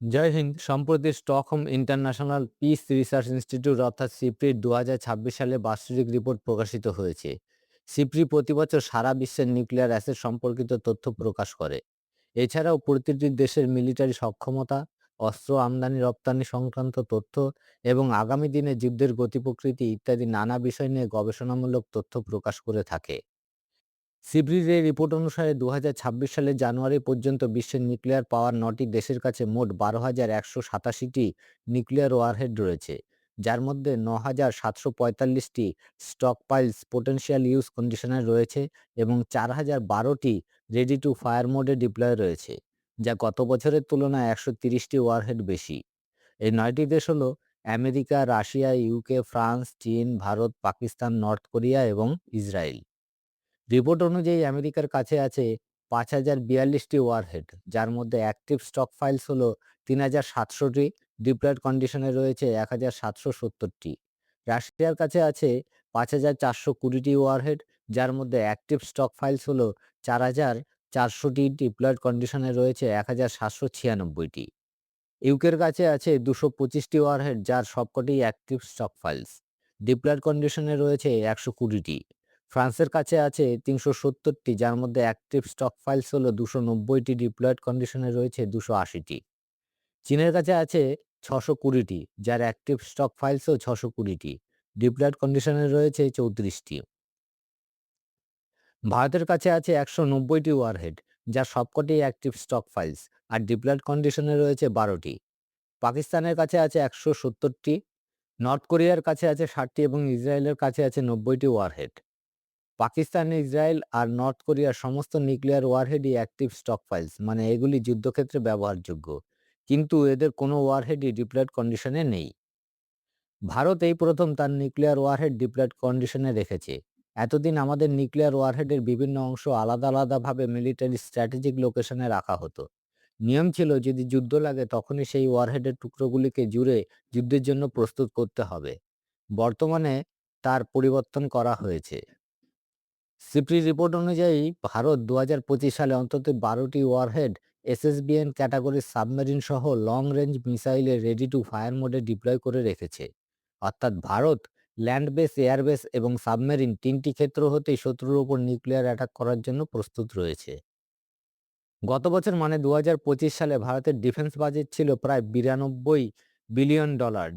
জয় হিন্দ। সম্প্রতি Stockholm international piece research institute অর্থাৎ সিপ্রির ২০২৬ সালে বার্ষিক রিপোর্ট প্রকাশিত হয়েছে। সিপ্রি প্রতি বছর সারা বিশ্বের নিউক্লিয়ার অ্যাসেট সম্পর্কিত তথ্য প্রকাশ করে। এছাড়াও প্রতিটি দেশের মিলিটারি সক্ষমতা, অস্ত্র আমদানি রপ্তানি সংক্রান্ত তথ্য এবং আগামী দিনে যুদ্ধের গতি প্রকৃতি ইত্যাদি নানা বিষয় নিয়ে গবেষণামূলক তথ্য প্রকাশ করে থাকে। সিব্রির এই রিপোর্ট অনুসারে ২০২৬ সালের জানুয়ারি পর্যন্ত বিশ্বের নিউক্লিয়ার পাওয়ার ৯টি দেশের কাছে মোট ১২,১৮৭টি নিউক্লিয়ার ওয়ারহেড রয়েছে, যার মধ্যে ৯,৭৪৫টি স্টকপাইলস পোটেনশিয়াল ইউজ কন্ডিশনে রয়েছে এবং ৪,০১২টি রেডি টু ফায়ার মোডে ডিপ্লয় রয়েছে, যা গত বছরের তুলনায় ১৩০টি ওয়ারহেড বেশি। এই ৯টি দেশ হলো আমেরিকা, রাশিয়া, ইউকে, ফ্রান্স, চীন, ভারত, পাকিস্তান, নর্থ কোরিয়া এবং ইসরায়েল। রিপোর্ট অনুযায়ী আমেরিকার কাছে আছে ৫,০৪২টি ওয়ারহেড, যার মধ্যে অ্যাক্টিভ স্টক ফাইলস হল ৩,৭০০টি, ডিপ্লয়েড কন্ডিশনে রয়েছে ১,৭৭০টি। রাশিয়ার কাছে আছে ৫,৪২০টি ওয়ারহেড, যার মধ্যে অ্যাক্টিভ স্টক ফাইলস হল ৪,৪০০টি, ডিপ্লয়েড কন্ডিশনে রয়েছে ১,৭৯৬টি। ইউকের কাছে আছে ২২৫টি ওয়ারহেড, যার সবকটি অ্যাক্টিভ স্টক ফাইলস, ডিপ্লয়েড কন্ডিশনে রয়েছে ১২০টি। ফ্রান্সের কাছে আছে ৩৭০টি, যার মধ্যে অ্যাক্টিভ স্টক ফাইলস হলো ২৯০টি, ডিপ্লয়েড কন্ডিশনে রয়েছে ২৮০টি। চীনের কাছে আছে ৬২০টি, যার অ্যাক্টিভ স্টক ফাইলসও ৬২০টি, ডিপ্লয়েড কন্ডিশনে রয়েছে ৩৪টি। ভারতের কাছে আছে ১৯০টি ওয়ারহেড, যার সবকটি অ্যাক্টিভ স্টক ফাইলস আর ডিপ্লয়েড কন্ডিশনে রয়েছে ১২টি। পাকিস্তানের কাছে আছে ১৭০টি, নর্থ কোরিয়ার কাছে আছে ৬০টি এবং ইসরায়েলের কাছে আছে ৯০টি ওয়ারহেড। পাকিস্তান, ইসরায়েল আর নর্থ কোরিয়ার সমস্ত নিউক্লিয়ার ওয়ারহেডই অ্যাক্টিভ স্টক ফাইলস, মানে এগুলি যুদ্ধক্ষেত্রে ব্যবহারযোগ্য, কিন্তু এদের কোনো ওয়ারহেডই ডিপ্লয়েড কন্ডিশনে নেই। ভারত এই প্রথম তার নিউক্লিয়ার ওয়ারহেড ডিপ্লয়েড কন্ডিশনে রেখেছে। এতদিন আমাদের নিউক্লিয়ার ওয়ারহেডের বিভিন্ন অংশ আলাদা আলাদাভাবে মিলিটারি স্ট্র্যাটেজিক লোকেশনে রাখা হতো। নিয়ম ছিল, যদি যুদ্ধ লাগে তখনই সেই ওয়ারহেডের টুকরোগুলিকে জুড়ে যুদ্ধের জন্য প্রস্তুত করতে হবে। বর্তমানে তার পরিবর্তন করা হয়েছে। সিপ্রি রিপোর্ট অনুযায়ী ভারত ২০২৫ সালে অন্তত ১২টি ওয়ারহেড এসএসবিএন ক্যাটাগরির সাবমেরিন সহ লং রেঞ্জ মিসাইলে রেডি টু ফায়ার মোডে ডিপ্লয় করে রেখেছে। অর্থাৎ ভারত ল্যান্ড বেস, এয়ারবেস এবং সাবমেরিন তিনটি ক্ষেত্র হতেই শত্রুর ওপর নিউক্লিয়ার অ্যাটাক করার জন্য প্রস্তুত রয়েছে। গত বছর মানে ২০২৫ সালে ভারতের ডিফেন্স বাজেট ছিল প্রায় $৯২ বিলিয়ন,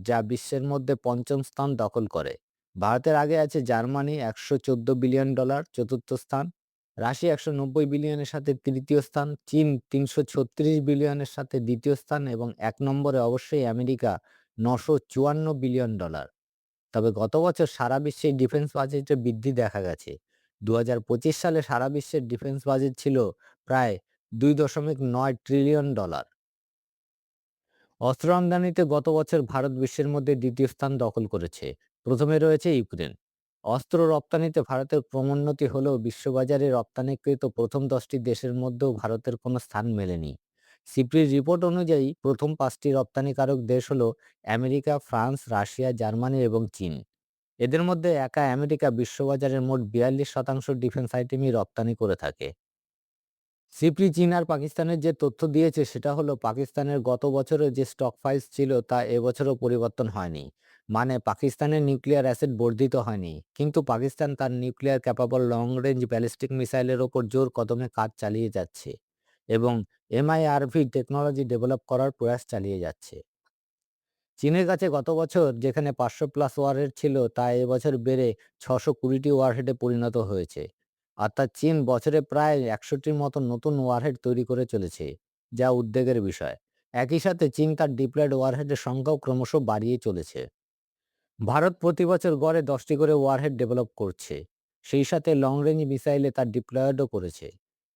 যা বিশ্বের মধ্যে পঞ্চম স্থান দখল করে। ভারতের আগে আছে জার্মানি $১১৪ বিলিয়ন, চতুর্থ স্থান। রাশিয়া ১৯০ বিলিয়নের সাথে তৃতীয় স্থান। চীন ৩৩৬ বিলিয়নের সাথে দ্বিতীয় স্থান এবং ১ নম্বরে অবশ্যই আমেরিকা $৯৫৪ বিলিয়ন। তবে গত বছর সারা বিশ্বে ডিফেন্স বাজেটে বৃদ্ধি দেখা গেছে। ২০২৫ সালে সারা বিশ্বের ডিফেন্স বাজেট ছিল প্রায় $২.৯ ট্রিলিয়ন। অস্ত্র আমদানিতে গত বছর ভারত বিশ্বের মধ্যে দ্বিতীয় স্থান দখল করেছে। প্রথমে রয়েছে ইউক্রেন। অস্ত্র রপ্তানিতে ভারতের ক্রমোন্নতি হলেও বিশ্ববাজারে রপ্তানিকৃত প্রথম ১০টি দেশের মধ্যেও ভারতের কোনো স্থান মেলেনি। সিপ্রির রিপোর্ট অনুযায়ী প্রথম ৫টি রপ্তানিকারক দেশ হল আমেরিকা, ফ্রান্স, রাশিয়া, জার্মানি এবং চীন। এদের মধ্যে একা আমেরিকা বিশ্ববাজারের মোট ৪২% ডিফেন্স আইটেমই রপ্তানি করে থাকে। সিপ্রি চীন আর পাকিস্তানের যে তথ্য দিয়েছে সেটা হলো, পাকিস্তানের গত বছরের যে স্টক ফাইলস ছিল তা এবছরও পরিবর্তন হয়নি। মানে পাকিস্তানের নিউক্লিয়ার অ্যাসেট বর্ধিত হয়নি, কিন্তু পাকিস্তান তার nuclear capable long range ballistic মিসাইলের ওপর জোর কদমে কাজ চালিয়ে যাচ্ছে এবং এমআইআরভি টেকনোলজি ডেভেলপ করার প্রয়াস চালিয়ে যাচ্ছে। চীনের কাছে গত বছর যেখানে ৫০০ প্লাস ওয়ারহেড ছিল, তা এবছর বেড়ে ৬২০টি ওয়ারহেডে পরিণত হয়েছে। অর্থাৎ চীন বছরে প্রায় ১০০টির মতো নতুন ওয়ারহেড তৈরি করে চলেছে, যা উদ্বেগের বিষয়। একই সাথে চীন তার ডিপ্লয়েড ওয়ারহেডের সংখ্যাও ক্রমশ বাড়িয়ে চলেছে। ভারত প্রতি বছর গড়ে ১০টি করে ওয়ারহেড ডেভেলপ করছে। সেই সাথে লং রেঞ্জ মিসাইলে তার ডিপ্লয়েডও করেছে।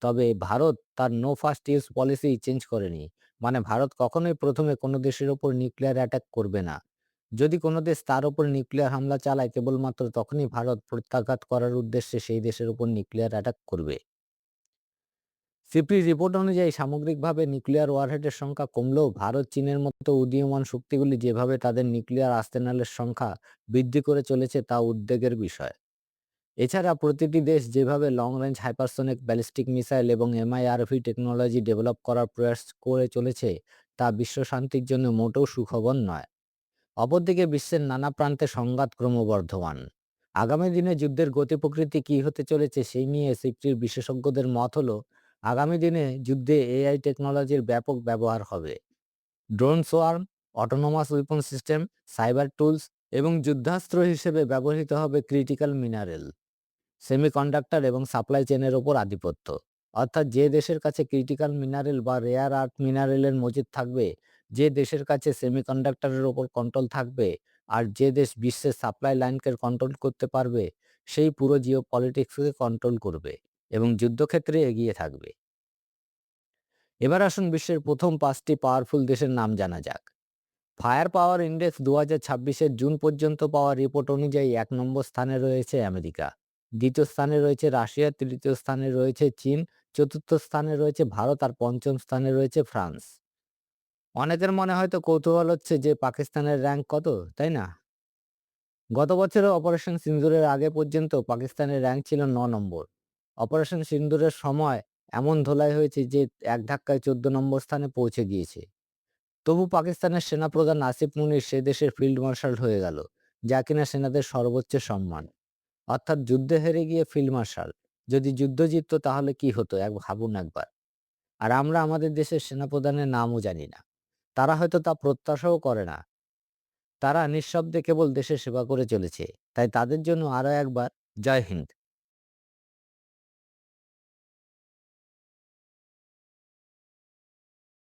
তবে ভারত তার no first use policy change করেনি। মানে ভারত কখনোই প্রথমে কোনো দেশের ওপর নিউক্লিয়ার অ্যাটাক করবে না। যদি কোনো দেশ তার ওপর নিউক্লিয়ার হামলা চালায়, কেবলমাত্র তখনই ভারত প্রত্যাঘাত করার উদ্দেশ্যে সেই দেশের উপর নিউক্লিয়ার অ্যাটাক করবে। সিপি রিপোর্ট অনুযায়ী সামগ্রিকভাবে নিউক্লিয়ার ওয়ারহেডের সংখ্যা কমলেও ভারত, চীনের মতো উদীয়মান শক্তিগুলি যেভাবে তাদের নিউক্লিয়ার আর্সেনালের সংখ্যা বৃদ্ধি করে চলেছে তা উদ্বেগের বিষয়। এছাড়া প্রতিটি দেশ যেভাবে long range hypersonic ballistic missile এবং এমআইআরভি টেকনোলজি ডেভেলপ করার প্রয়াস করে চলেছে, তা বিশ্ব শান্তির জন্য মোটেও সুখবর নয়। অপরদিকে বিশ্বের নানা প্রান্তে সংঘাত ক্রমবর্ধমান। আগামী দিনে যুদ্ধের গতি প্রকৃতি কি হতে চলেছে সেই নিয়ে সিপিটির বিশেষজ্ঞদের মত হলো, আগামী দিনে যুদ্ধে এআই টেকনোলজির ব্যাপক ব্যবহার হবে। Drone swarm, autonomous weapon system, cyber tools এবং যুদ্ধাস্ত্র হিসেবে ব্যবহৃত হবে ক্রিটিক্যাল মিনারেল, সেমিকন্ডাক্টর এবং সাপ্লাই চেনের ওপর আধিপত্য। অর্থাৎ যে দেশের কাছে ক্রিটিক্যাল মিনারেল বা রেয়ার আর্থ মিনারেলের মজুদ থাকবে, যে দেশের কাছে সেমিকন্ডাক্টরের ওপর কন্ট্রোল থাকবে, আর যে দেশ বিশ্বের সাপ্লাই লাইনকে কন্ট্রোল করতে পারবে, সেই পুরো জিও পলিটিক্সকে কন্ট্রোল করবে এবং যুদ্ধক্ষেত্রে এগিয়ে থাকবে। এবার আসুন বিশ্বের প্রথম ৫টি পাওয়ারফুল দেশের নাম জানা যাক। ফায়ার পাওয়ার ইন্ডেক্স ২০২৬-এর জুন পর্যন্ত পাওয়া রিপোর্ট অনুযায়ী ১ নম্বর স্থানে রয়েছে আমেরিকা, দ্বিতীয় স্থানে রয়েছে রাশিয়া, তৃতীয় স্থানে রয়েছে চীন, চতুর্থ স্থানে রয়েছে ভারত আর পঞ্চম স্থানে রয়েছে ফ্রান্স। অনেকের মনে হয়তো কৌতূহল হচ্ছে যে পাকিস্তানের র্যাঙ্ক কত, তাই না? গত বছরে অপারেশন সিন্দুরের আগে পর্যন্ত পাকিস্তানের র্যাঙ্ক ছিল ৯ নম্বর। অপারেশন সিন্দুরের সময় এমন ধোলাই হয়েছে যে এক ধাক্কায় ১৪ নম্বর স্থানে পৌঁছে গিয়েছে। তবু পাকিস্তানের সেনাপ্রধান আসিফ মুনির সে দেশের ফিল্ড মার্শাল হয়ে গেল, যা কিনা সেনাদের সর্বোচ্চ সম্মান। অর্থাৎ যুদ্ধে হেরে গিয়ে ফিল্ড মার্শাল। যদি যুদ্ধ জিততো তাহলে কি হতো ভাবুন একবার। আর আমরা আমাদের দেশের সেনাপ্রধানের নামও জানি না। তারা হয়তো তা প্রত্যাশাও করে না। তারা নিঃশব্দে কেবল দেশের সেবা করে চলেছে। তাই তাদের জন্য আরো একবার জয় হিন্দ।